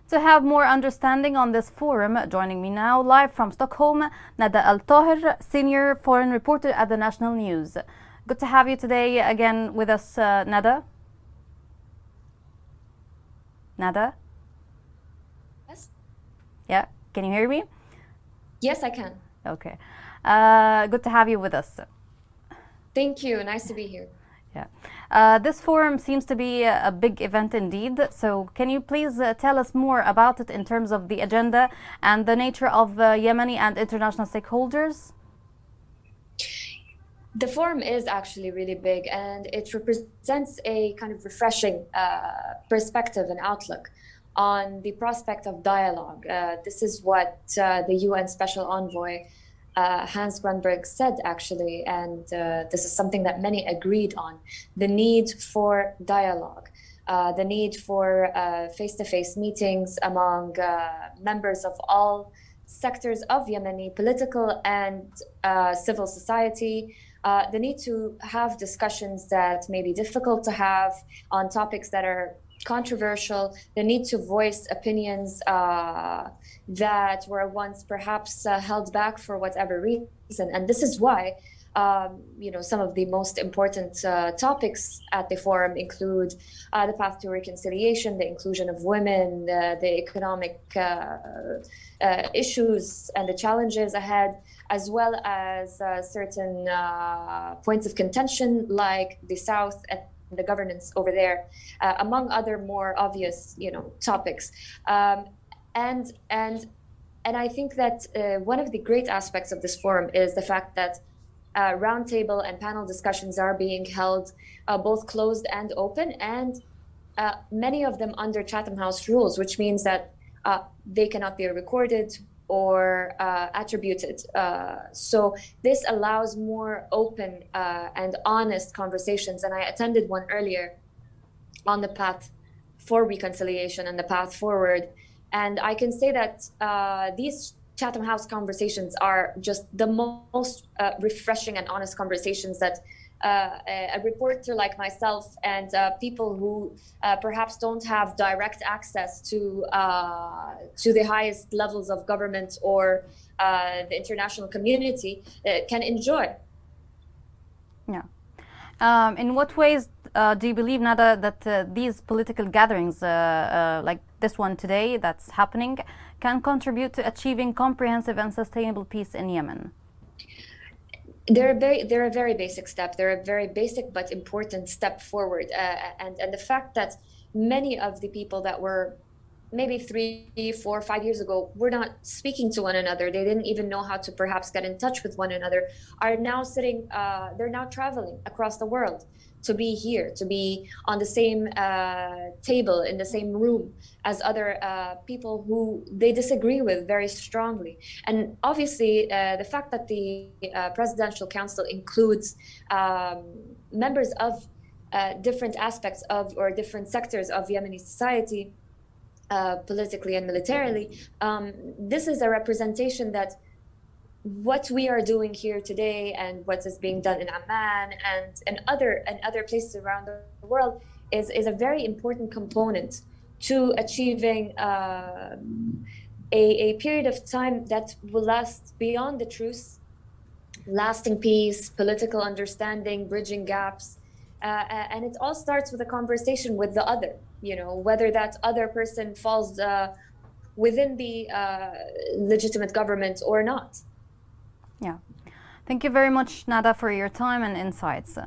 To have more understanding on this forum, joining me now live from Stockholm, Nada Taher, senior foreign reporter at the National News. Good to have you today again with us, Nada. Nada? Yes. Yeah, can you hear me? Yes, I can. Okay. Good to have you with us. Thank you. Nice to be here. Yeah. This forum seems to be a big event indeed. So can you please tell us more about it in terms of the agenda and the nature of Yemeni and international stakeholders? The forum is actually really big, and it represents a kind of refreshing perspective and outlook on the prospect of dialogue. This is what the UN Special Envoy Hans Grunberg said, actually, and this is something that many agreed on: the need for dialogue, the need for face-to-face meetings among members of all sectors of Yemeni political and civil society. The need to have discussions that may be difficult to have on topics that are controversial, the need to voice opinions that were once perhaps held back for whatever reason. And this is why some of the most important topics at the forum include the path to reconciliation, the inclusion of women, the economic issues and the challenges ahead, as well as certain points of contention like the South and the governance over there, among other more obvious, topics. And I think that one of the great aspects of this forum is the fact that roundtable and panel discussions are being held, both closed and open, and many of them under Chatham House rules, which means that they cannot be recorded or attributed. So this allows more open and honest conversations. And I attended one earlier on the path for reconciliation and the path forward. And I can say that these Chatham House conversations are just the most refreshing and honest conversations that a reporter like myself and people who perhaps don't have direct access to the highest levels of government or the international community can enjoy. Yeah. In what ways do you believe, Nada, that these political gatherings, like this one today that's happening, can contribute to achieving comprehensive and sustainable peace in Yemen? They're a very basic step. They're a very basic but important step forward. And the fact that many of the people that were maybe 3, 4, 5 years ago were not speaking to one another, they didn't even know how to perhaps get in touch with one another, are now they're now traveling across the world to be here, to be on the same table, in the same room as other people who they disagree with very strongly. And obviously, the fact that the Presidential Council includes members of different aspects of or different sectors of Yemeni society, politically and militarily, this is a representation that what we are doing here today and what is being done in Amman and other places around the world is a very important component to achieving a period of time that will last beyond the truce, lasting peace, political understanding, bridging gaps. And it all starts with a conversation with the other, whether that other person falls within the legitimate government or not. Yeah. Thank you very much, Nada, for your time and insights.